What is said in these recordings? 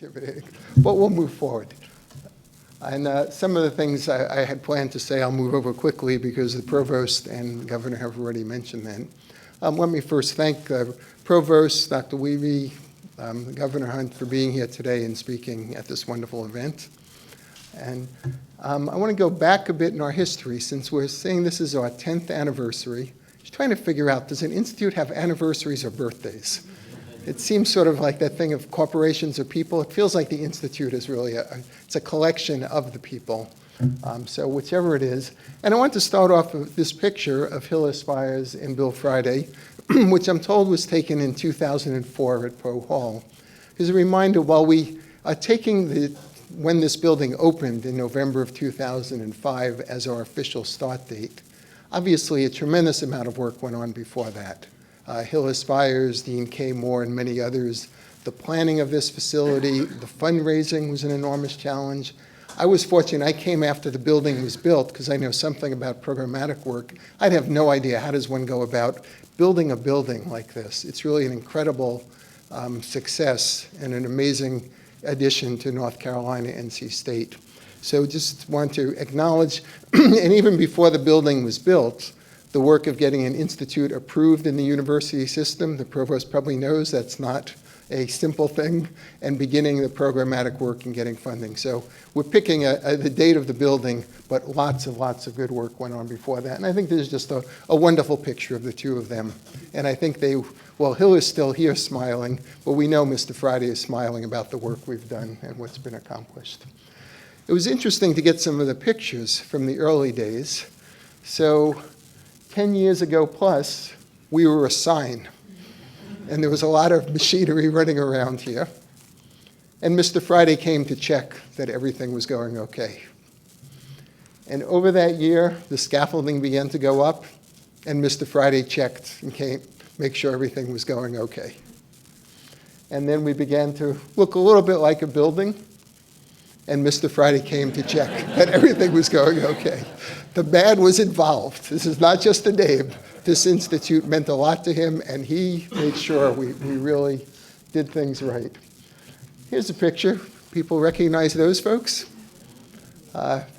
intimidating, but we'll move forward. And some of the things I had planned to say, I'll move over quickly because the provost and governor have already mentioned that. Let me first thank Provost Dr. Wiebe, Governor Hunt, for being here today and speaking at this wonderful event. And I want to go back a bit in our history, since we're saying this is our 10th anniversary. Just trying to figure out, does an institute have anniversaries or birthdays? It seems sort of like that thing of corporations or people. It feels like the Institute is really it's a collection of the people. So whichever it is. And I want to start off with this picture of Hill Aspires and Bill Friday, which I'm told was taken in 2004 at Poe Hall. As a reminder, while we are taking when this building opened in November of 2005 as our official start date, obviously a tremendous amount of work went on before that. Hill Aspires, Dean K. Moore, and many others. The planning of this facility, the fundraising was an enormous challenge. I was fortunate. I came after the building was built because I know something about programmatic work. I'd have no idea how does one go about building a building like this. It's really an incredible success and an amazing addition to North Carolina NC State. So just want to acknowledge, and even before the building was built, the work of getting an institute approved in the university system. The provost probably knows that's not a simple thing, and beginning the programmatic work and getting funding. So we're picking the date of the building, but lots of good work went on before that. And I think there's just a wonderful picture of the two of them. And I think Hill is still here smiling, but we know Mr. Friday is smiling about the work we've done and what's been accomplished. It was interesting to get some of the pictures from the early days. So 10 years ago plus, we were a sign. And there was a lot of machinery running around here. And Mr. Friday came to check that everything was going okay. And over that year, the scaffolding began to go up, and Mr. Friday checked and came make sure everything was going okay. And then we began to look a little bit like a building, and Mr. Friday came to check that everything was going okay. The man was involved. This is not just a name. This institute meant a lot to him, and he made sure we really did things right. Here's a picture. People recognize those folks?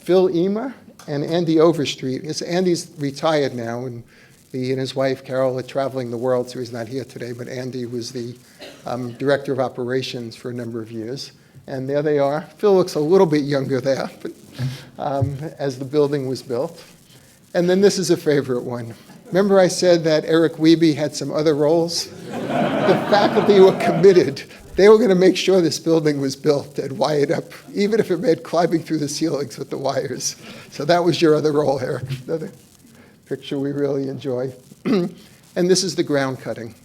Phil Emer and Andy Overstreet. Andy's retired now, and he and his wife, Carol, are traveling the world, so he's not here today, but Andy was the director of operations for a number of years. And there they are. Phil looks a little bit younger there, but as the building was built. And then this is a favorite one. Remember I said that Eric Wiebe had some other roles? The faculty were committed. They were going to make sure this building was built and wired up, even if it meant climbing through the ceilings with the wires. So that was your other role, Eric. Another picture we really enjoy. And this is the ground cutting.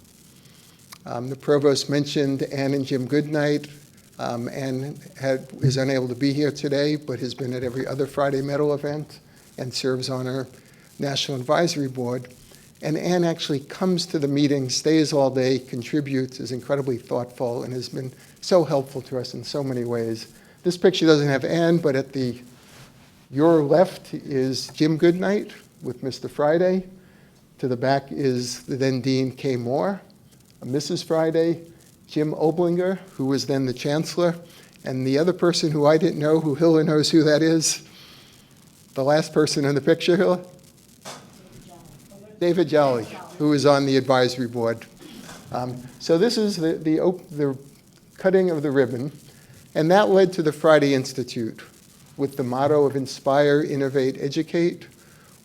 The provost mentioned Ann and Jim Goodnight. Ann is unable to be here today, but has been at every other Friday Medal event and serves on our National Advisory Board. And Ann actually comes to the meetings, stays all day, contributes, is incredibly thoughtful, and has been so helpful to us in so many ways. This picture doesn't have Ann, but at your left is Jim Goodnight with Mr. Friday. To the back is the then Dean K. Moore, Mrs. Friday, Jim Oblinger, who was then the chancellor, and the other person who I didn't know, who Hilla knows who that is, the last person in the picture, Hilla? David Jolly, who is on the advisory board. So this is the cutting of the ribbon, and that led to the Friday Institute with the motto of inspire, innovate, educate,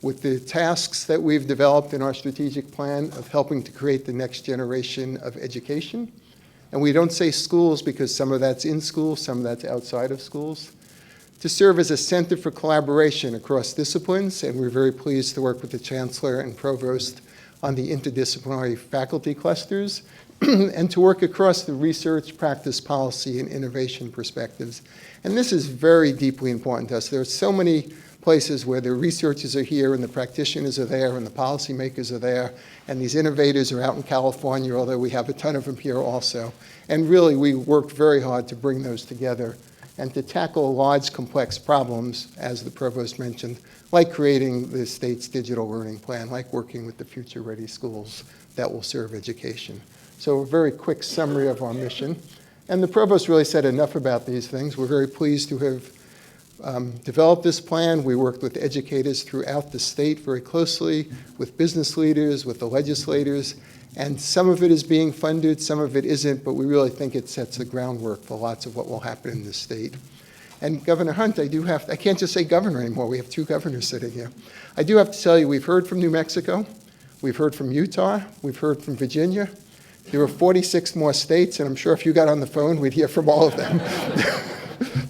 with the tasks that we've developed in our strategic plan of helping to create the next generation of education. And we don't say schools because some of that's in schools, some of that's outside of schools. To serve as a center for collaboration across disciplines, and we're very pleased to work with the Chancellor and Provost on the interdisciplinary faculty clusters, and to work across the research, practice, policy, and innovation perspectives. And this is very deeply important to us. There are so many places where the researchers are here and the practitioners are there and the policymakers are there, and these innovators are out in California, although we have a ton of them here also. And really, we worked very hard to bring those together and to tackle large, complex problems, as the provost mentioned, like creating the state's digital learning plan, like working with the Future Ready schools that will serve education. So a very quick summary of our mission. And the provost really said enough about these things. We're very pleased to have developed this plan. We worked with educators throughout the state very closely, with business leaders, with the legislators, and some of it is being funded, some of it isn't, but we really think it sets the groundwork for lots of what will happen in the state. And Governor Hunt, I can't just say governor anymore. We have two governors sitting here. I do have to tell you, we've heard from New Mexico, we've heard from Utah, we've heard from Virginia. There are 46 more states, and I'm sure if you got on the phone, we'd hear from all of them.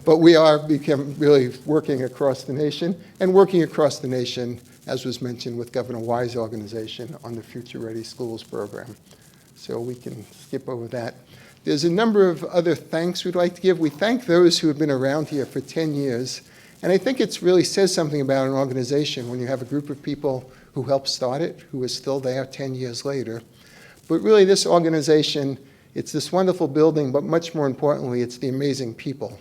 But we are really working across the nation, and working across the nation, as was mentioned with Governor Wise' organization on the Future Ready Schools program. So we can skip over that. There's a number of other thanks we'd like to give. We thank those who have been around here for 10 years. And I think it really says something about an organization when you have a group of people who helped start it, who is still there 10 years later. But really, this organization, it's this wonderful building, but much more importantly, it's the amazing people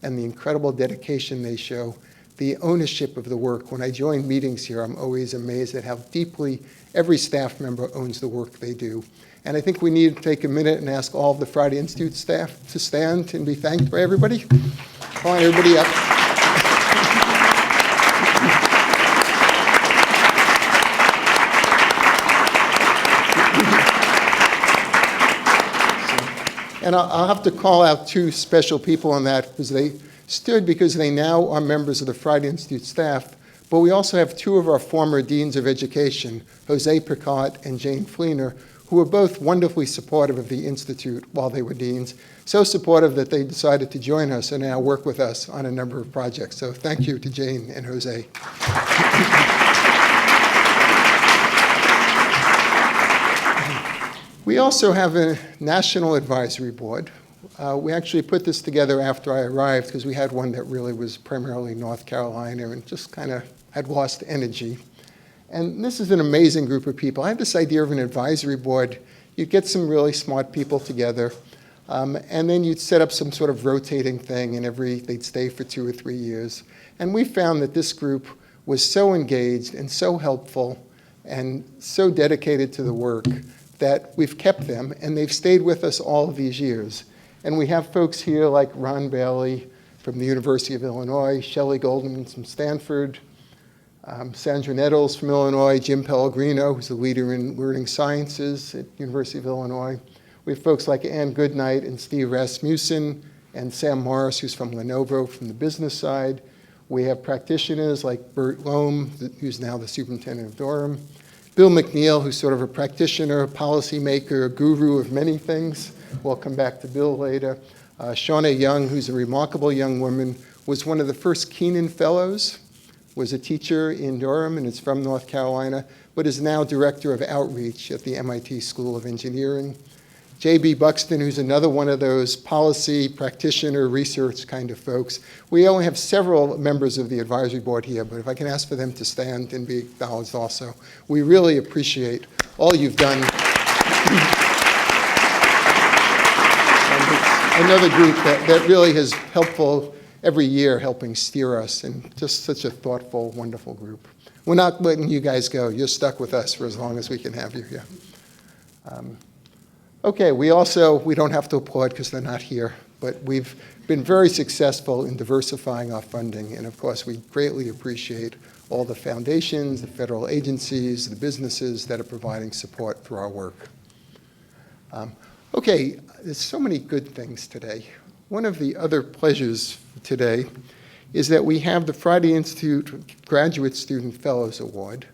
and the incredible dedication they show, the ownership of the work. When I join meetings here, I'm always amazed at how deeply every staff member owns the work they do. And I think we need to take a minute and ask all of the Friday Institute staff to stand and be thanked by everybody. Come on, everybody up. And I'll have to call out two special people on that because they stood because they now are members of the Friday Institute staff. But we also have two of our former deans of education, Jose Picot and Jane Fleener, who were both wonderfully supportive of the Institute while they were deans, so supportive that they decided to join us and now work with us on a number of projects. So thank you to Jane and Jose. We also have a national advisory board. We actually put this together after I arrived because we had one that really was primarily North Carolina and just kind of had lost energy. And this is an amazing group of people. I had this idea of an advisory board. You'd get some really smart people together, and then you'd set up some sort of rotating thing, and they'd stay for 2 or 3 years. And we found that this group was so engaged and so helpful and so dedicated to the work that we've kept them, and they've stayed with us all of these years. And we have folks here like Ron Bailey from the University of Illinois, Shelley Goldman from Stanford, Sandra Nettles from Illinois, Jim Pellegrino, who's a leader in learning sciences at University of Illinois. We have folks like Ann Goodnight and Steve Rasmussen and Sam Morris, who's from Lenovo from the business side. We have practitioners like Bert Lohm, who's now the superintendent of Durham. Bill McNeil, who's sort of a practitioner, policymaker, guru of many things. We'll come back to Bill later. Shauna Young, who's a remarkable young woman, was one of the first Keenan Fellows, was a teacher in Durham and is from North Carolina, but is now director of outreach at the MIT School of Engineering. J.B. Buxton, who's another one of those policy, practitioner, research kind of folks. We only have several members of the advisory board here, but if I can ask for them to stand and be acknowledged also. We really appreciate all you've done. And another group that really is helpful every year, helping steer us, and just such a thoughtful, wonderful group. We're not letting you guys go. You're stuck with us for as long as we can have you here. Okay, we don't have to applaud because they're not here, but we've been very successful in diversifying our funding, and of course we greatly appreciate all the foundations, the federal agencies, the businesses that are providing support for our work. Okay, there's so many good things today. One of the other pleasures today is that we have the Friday Institute Graduate Student Fellows Award,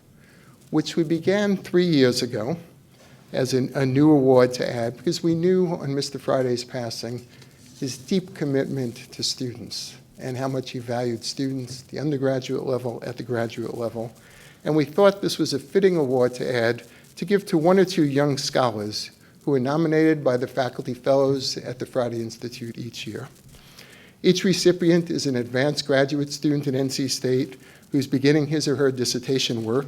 which we began 3 years ago as a new award to add, because we knew on Mr. Friday's passing his deep commitment to students and how much he valued students, the undergraduate level, at the graduate level. And we thought this was a fitting award to add to give to 1 or 2 young scholars who are nominated by the faculty fellows at the Friday Institute each year. Each recipient is an advanced graduate student at NC State who's beginning his or her dissertation work,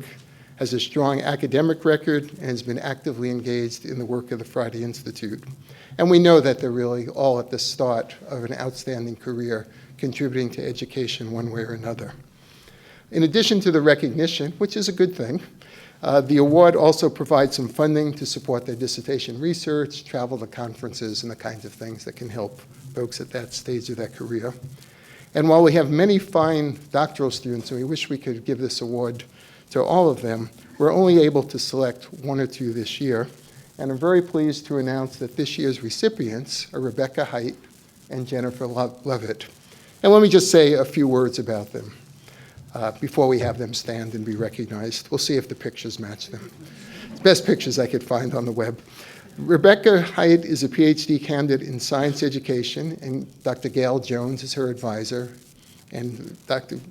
has a strong academic record, and has been actively engaged in the work of the Friday Institute. And we know that they're really all at the start of an outstanding career, contributing to education one way or another. In addition to the recognition, which is a good thing, The award also provides some funding to support their dissertation research, travel to conferences, and the kinds of things that can help folks at that stage of their career. And while we have many fine doctoral students, and we wish we could give this award to all of them, we're only able to select one or two this year. And I'm very pleased to announce that this year's recipients are Rebecca Height and Jennifer Levitt. And let me just say a few words about them before we have them stand and be recognized. We'll see if the pictures match them. Best pictures I could find on the web. Rebecca Height is a PhD candidate in science education, and Dr. Gail Jones is her advisor. And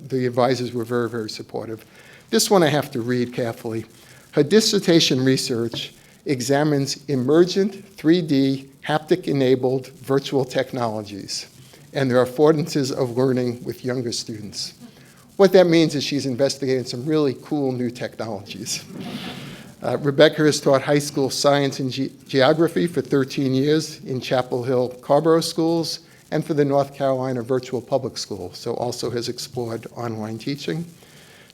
the advisors were very, very supportive. This one I have to read carefully. Her dissertation research examines emergent 3D haptic-enabled virtual technologies and their affordances of learning with younger students. What that means is she's investigating some really cool new technologies. Rebecca has taught high school science and geography for 13 years in Chapel Hill Carborough schools and for the North Carolina Virtual Public School, so also has explored online teaching.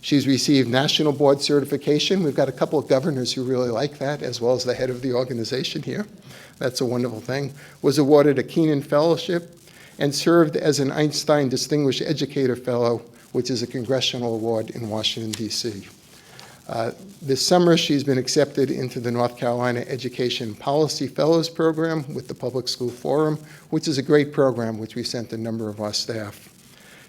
She's received national board certification. We've got a couple of governors who really like that, as well as the head of the organization here. That's a wonderful thing. Was awarded a Keenan Fellowship and served as an Einstein Distinguished Educator Fellow, which is a congressional award in Washington, D.C. This summer, she's been accepted into the North Carolina Education Policy Fellows Program with the Public School Forum, which is a great program which we sent a number of our staff.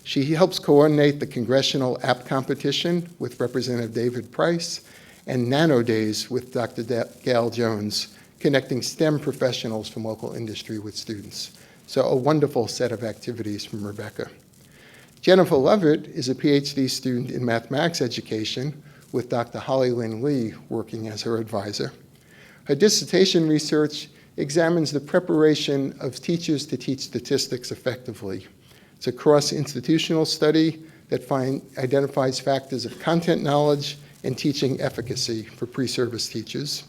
She helps coordinate the Congressional App Competition with Representative David Price and Nano Days with Dr. Gail Jones, connecting STEM professionals from local industry with students. So a wonderful set of activities from Rebecca. Jennifer Levitt is a PhD student in mathematics education with Dr. Holly Lynn Lee working as her advisor. Her dissertation research examines the preparation of teachers to teach statistics effectively. It's a cross-institutional study that identifies factors of content knowledge and teaching efficacy for pre-service teachers.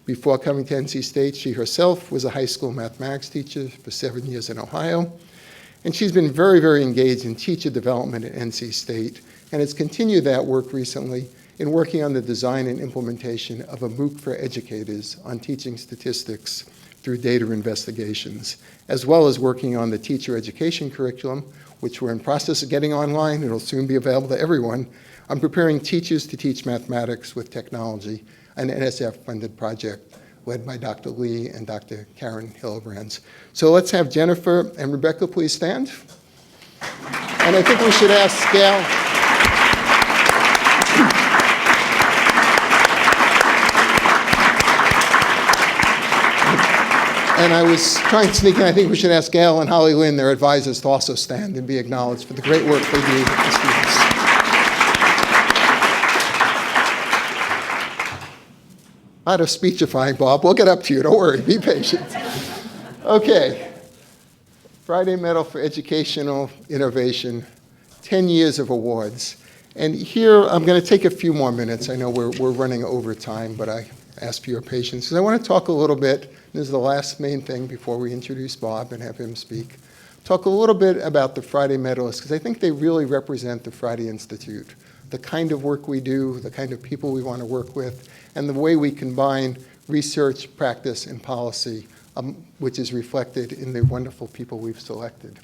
Before coming to NC State, she herself was a high school mathematics teacher for 7 years in Ohio. And she's been very, very engaged in teacher development at NC State and has continued that work recently in working on the design and implementation of a MOOC for educators on teaching statistics through data investigations, as well as working on the teacher education curriculum, which we're in process of getting online. It'll soon be available to everyone. I'm preparing teachers to teach mathematics with technology, an NSF-funded project led by Dr. Lee and Dr. Karen Hillebrands. So let's have Jennifer and Rebecca please stand. And I think we should ask Gail. And I was trying to sneak in, I think we should ask Gail and Holly Lynn, their advisors, to also stand and be acknowledged for the great work they do with the students. A lot of speechifying, Bob. We'll get up to you. Don't worry. Be patient. Okay. Friday Medal for Educational Innovation, 10 years of awards. And here, I'm going to take a few more minutes. I know we're running over time, but I ask for your patience. Because I want to talk a little bit, this is the last main thing before we introduce Bob and have him speak, talk a little bit about the Friday medalists, because I think they really represent the Friday Institute, the kind of work we do, the kind of people we want to work with, and the way we combine research, practice, and policy, which is reflected in the wonderful people we've selected.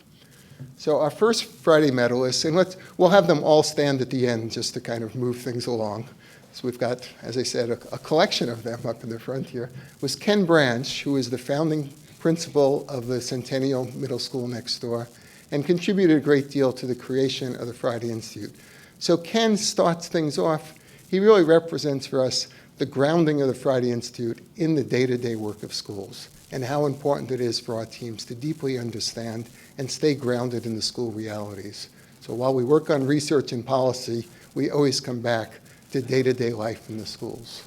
So our first Friday medalists, and we'll have them all stand at the end just to kind of move things along. So we've got, as I said, a collection of them up in the front here, was Ken Branch, who is the founding principal of the Centennial Middle School next door, and contributed a great deal to the creation of the Friday Institute. So Ken starts things off. He really represents for us the grounding of the Friday Institute in the day-to-day work of schools and how important it is for our teams to deeply understand and stay grounded in the school realities. So while we work on research and policy, we always come back to day-to-day life in the schools.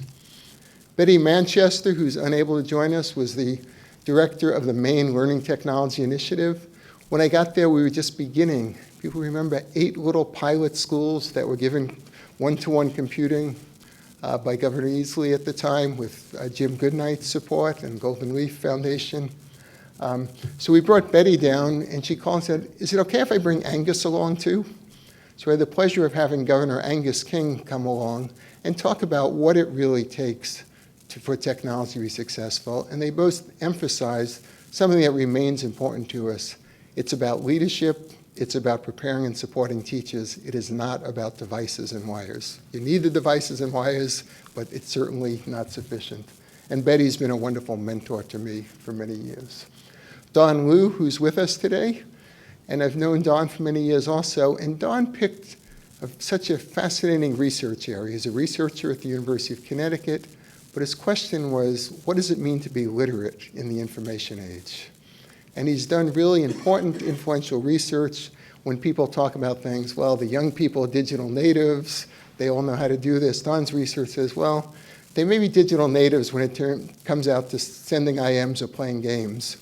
Betty Manchester, who's unable to join us, was the director of the Maine Learning Technology Initiative. When I got there, we were just beginning. People remember 8 little pilot schools that were given one-to-one computing by Governor Easley at the time with Jim Goodnight's support and Golden Leaf Foundation. So we brought Betty down, and she called and said, "Is it okay if I bring Angus along too?" So I had the pleasure of having Governor Angus King come along and talk about what it really takes for technology to be successful. And they both emphasized something that remains important to us. It's about leadership. It's about preparing and supporting teachers. It is not about devices and wires. You need the devices and wires, but it's certainly not sufficient. And Betty's been a wonderful mentor to me for many years. Don Liu, who's with us today, and I've known Don for many years also, and Don picked such a fascinating research area. He's a researcher at the University of Connecticut, but his question was, what does it mean to be literate in the information age? And he's done really important, influential research when people talk about things, well, the young people are digital natives, they all know how to do this. Don's research says, well, they may be digital natives when it comes out to sending IMs or playing games,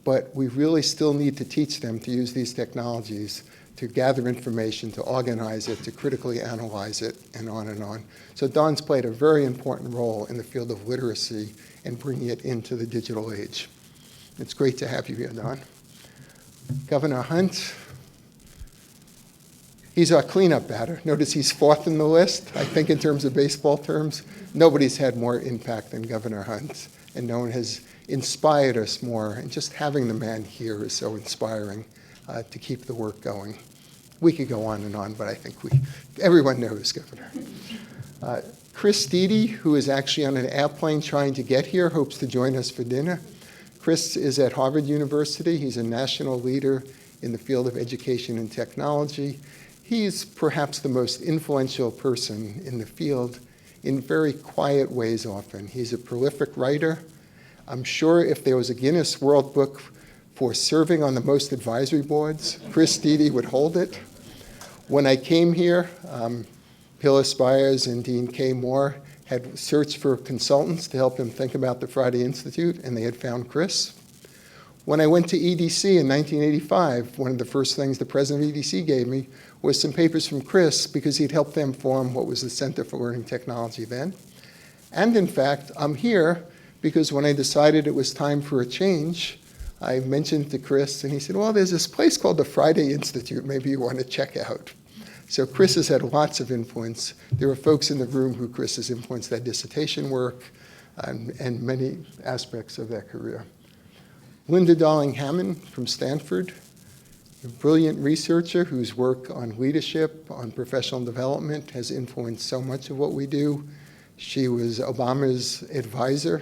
but we really still need to teach them to use these technologies to gather information, to organize it, to critically analyze it, and on and on. So Don's played a very important role in the field of literacy and bringing it into the digital age. It's great to have you here, Don. Governor Hunt, he's our cleanup batter. Notice he's fourth in the list. I think in terms of baseball terms, nobody's had more impact than Governor Hunt, and no one has inspired us more. And just having the man here is so inspiring to keep the work going. We could go on, but I think everyone knows Governor. Chris Steedy, who is actually on an airplane trying to get here, hopes to join us for dinner. Chris is at Harvard University. He's a national leader in the field of education and technology. He's perhaps the most influential person in the field in very quiet ways often. He's a prolific writer. I'm sure if there was a Guinness World Book for serving on the most advisory boards, Chris Steedy would hold it. When I came here, Hill Spires and Dean Kay Moore had searched for consultants to help them think about the Friday Institute, and they had found Chris. When I went to EDC in 1985, one of the first things the president of EDC gave me was some papers from Chris because he'd helped them form what was the Center for Learning Technology then. And in fact, I'm here because when I decided it was time for a change, I mentioned to Chris, and he said, well, there's this place called the Friday Institute maybe you want to check out. So Chris has had lots of influence. There are folks in the room who Chris has influenced their dissertation work and many aspects of their career. Linda Darling-Hammond from Stanford, a brilliant researcher whose work on leadership, on professional development has influenced so much of what we do. She was Obama's advisor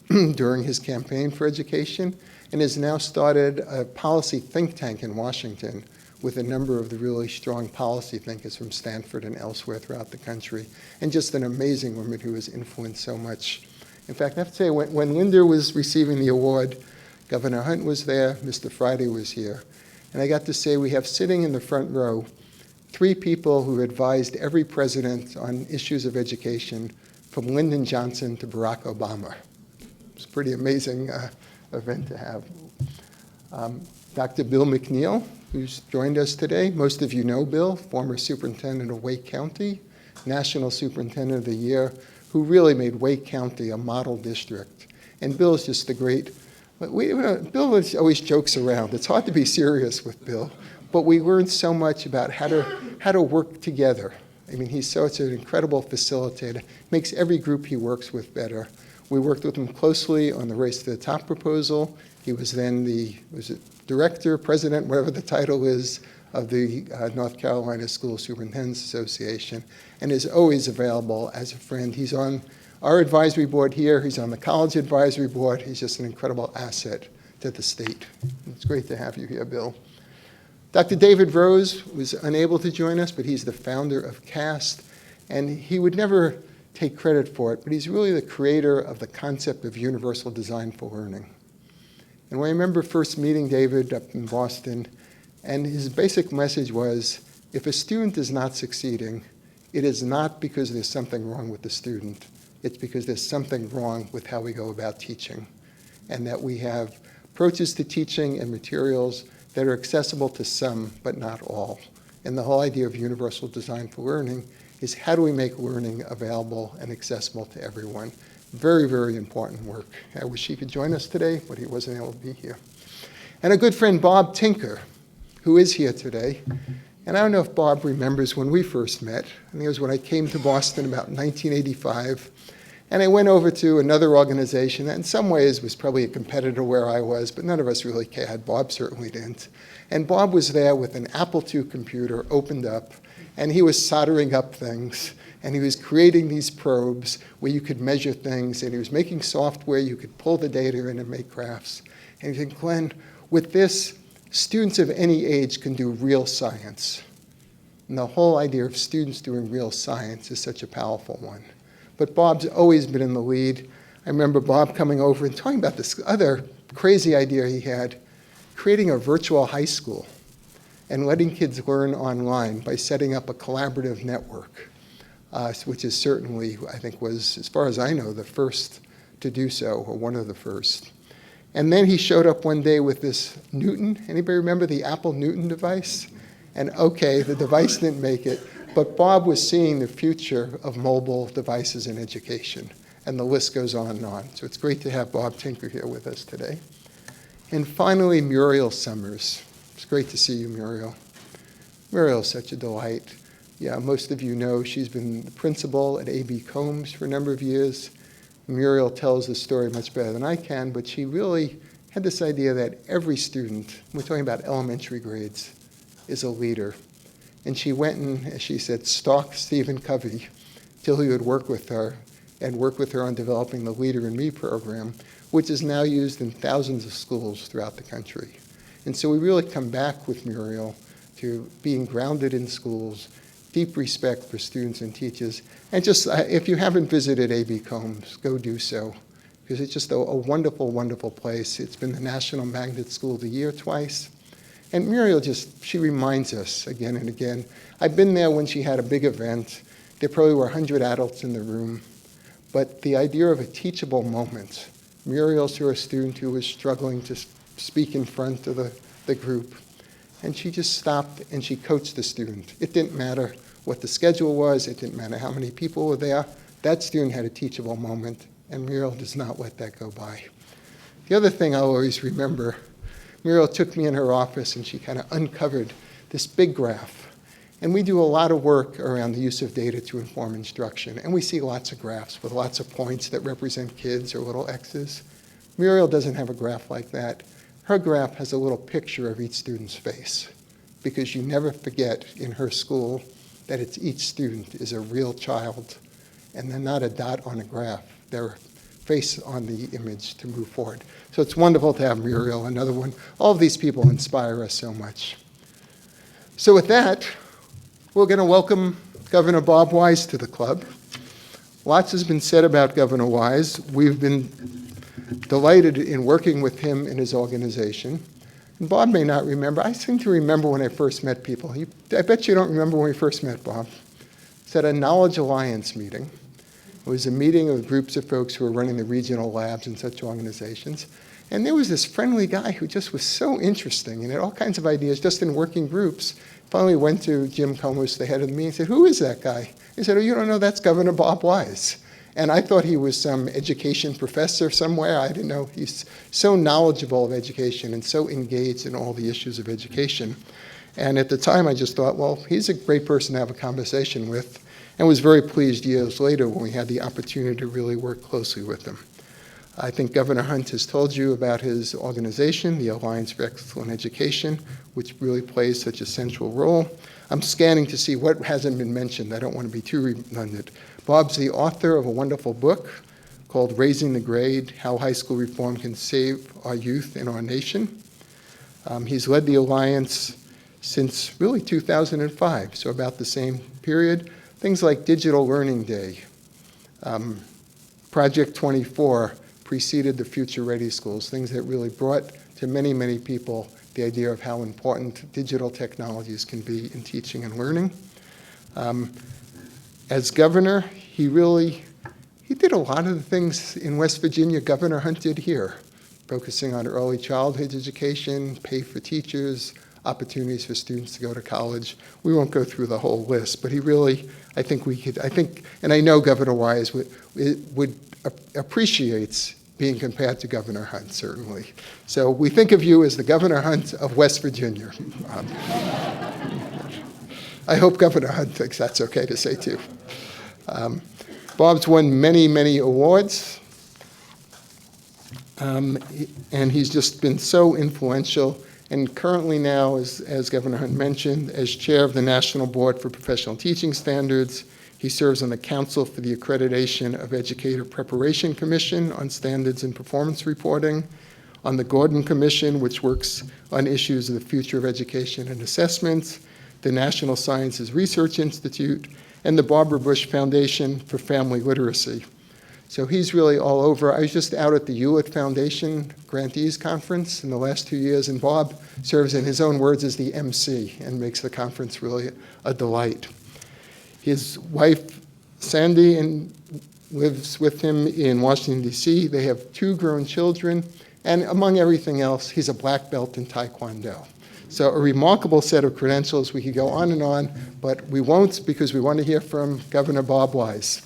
during his campaign for education and has now started a policy think tank in Washington with a number of the really strong policy thinkers from Stanford and elsewhere throughout the country, and just an amazing woman who has influenced so much. In fact, I have to say, when Linda was receiving the award, Governor Hunt was there, Mr. Friday was here, and I got to say we have sitting in the front row 3 people who advised every president on issues of education, from Lyndon Johnson to Barack Obama. It's a pretty amazing event to have. Dr. Bill McNeil, who's joined us today. Most of you know Bill, former superintendent of Wake County, National Superintendent of the Year, who really made Wake County a model district. And Bill is just a great, Bill always jokes around. It's hard to be serious with Bill, but we learned so much about how to work together. I mean, he's such an incredible facilitator, makes every group he works with better. We worked with him closely on the Race to the Top proposal. He was then the director, president, whatever the title is, of the North Carolina School Superintendents Association, and is always available as a friend. He's on our advisory board here. He's on the college advisory board. He's just an incredible asset to the state. It's great to have you here, Bill. Dr. David Rose was unable to join us, but he's the founder of CAST, and he would never take credit for it, but he's really the creator of the concept of universal design for learning. And I remember first meeting David up in Boston, and his basic message was, if a student is not succeeding, it is not because there's something wrong with the student. It's because there's something wrong with how we go about teaching, and that we have approaches to teaching and materials that are accessible to some, but not all. And the whole idea of universal design for learning is how do we make learning available and accessible to everyone? Very, very important work. I wish he could join us today, but he wasn't able to be here. And a good friend, Bob Tinker, who is here today. And I don't know if Bob remembers when we first met. I think it was when I came to Boston about 1985. And I went over to another organization that in some ways was probably a competitor where I was, but none of us really cared. Bob certainly didn't. And Bob was there with an Apple II computer opened up, and he was soldering up things, and he was creating these probes where you could measure things, and he was making software you could pull the data in and make graphs. And he said, Glenn, with this, students of any age can do real science. And the whole idea of students doing real science is such a powerful one. But Bob's always been in the lead. I remember Bob coming over and talking about this other crazy idea he had, creating a virtual high school and letting kids learn online by setting up a collaborative network, which is certainly, I think, was, as far as I know, the first to do so, or one of the first. And then he showed up one day with this Newton. Anybody remember the Apple Newton device? And okay, the device didn't make it, but Bob was seeing the future of mobile devices in education, and the list goes on and on. So it's great to have Bob Tinker here with us today. And finally, Muriel Summers. It's great to see you, Muriel. Muriel is such a delight. Yeah, most of you know she's been the principal at A.B. Combs for a number of years. Muriel tells the story much better than I can, but she really had this idea that every student, we're talking about elementary grades, is a leader. And she went and, as she said, stalked Stephen Covey till he would work with her and work with her on developing the Leader in Me program, which is now used in thousands of schools throughout the country. And so we really come back with Muriel to being grounded in schools, deep respect for students and teachers. And just, if you haven't visited A.B. Combs, go do so, because it's just a wonderful, wonderful place. It's been the National Magnet School of the Year twice. And Muriel she reminds us again and again. I've been there when she had a big event. There probably were 100 adults in the room. But the idea of a teachable moment. Muriel saw a student who was struggling to speak in front of the group. And she just stopped and she coached the student. It didn't matter what the schedule was. It didn't matter how many people were there. That student had a teachable moment, and Muriel does not let that go by. The other thing I'll always remember, Muriel took me in her office and she kind of uncovered this big graph. And we do a lot of work around the use of data to inform instruction. And we see lots of graphs with lots of points that represent kids or little X's. Muriel doesn't have a graph like that. Her graph has a little picture of each student's face, because you never forget in her school that each student is a real child, and they're not a dot on a graph. They're face on the image to move forward. So it's wonderful to have Muriel, another one. All of these people inspire us so much. So with that, we're going to welcome Governor Bob Wise to the club. Lots has been said about Governor Wise. We've been delighted in working with him and his organization. And Bob may not remember. I seem to remember when I first met people. I bet you don't remember when we first met, Bob. It's at a Knowledge Alliance meeting. It was a meeting of groups of folks who were running the regional labs and such organizations. And there was this friendly guy who just was so interesting and had all kinds of ideas just in working groups. Finally went to Jim Comus, the head of the meeting, and said, "Who is that guy?" He said, "Oh, you don't know, that's Governor Bob Wise." And I thought he was some education professor somewhere. I didn't know. He's so knowledgeable of education and so engaged in all the issues of education. And at the time, I just thought, well, he's a great person to have a conversation with, and was very pleased years later when we had the opportunity to really work closely with him. I think Governor Hunt has told you about his organization, the Alliance for Excellent Education, which really plays such a central role. I'm scanning to see what hasn't been mentioned. I don't want to be too redundant. Bob's the author of a wonderful book called Raising the Grade, How High School Reform Can Save Our Youth and Our Nation. He's led the Alliance since really 2005, so about the same period. Things like Digital Learning Day. Project 24 preceded the Future Ready Schools, things that really brought to many, many people the idea of how important digital technologies can be in teaching and learning. As governor, he did a lot of the things in West Virginia Governor Hunt did here, focusing on early childhood education, pay for teachers, opportunities for students to go to college. We won't go through the whole list, but he really, and I know Governor Wise appreciates being compared to Governor Hunt, certainly. So we think of you as the Governor Hunt of West Virginia. I hope Governor Hunt thinks that's okay to say too. Bob's won many, many awards, and he's just been so influential. And currently now, as Governor Hunt mentioned, as chair of the National Board for Professional Teaching Standards, he serves on the Council for the Accreditation of Educator Preparation Commission on Standards and Performance Reporting, on the Gordon Commission, which works on issues of the future of education and assessment, the National Sciences Research Institute, and the Barbara Bush Foundation for Family Literacy. So he's really all over. I was just out at the Hewlett Foundation Grantees Conference in the last 2 years, and Bob serves, in his own words, as the MC and makes the conference really a delight. His wife, Sandy, lives with him in Washington, D.C. They have 2 grown children, and among everything else, he's a black belt in Taekwondo. So a remarkable set of credentials. We could go on and on, but we won't, because we want to hear from Governor Bob Wise.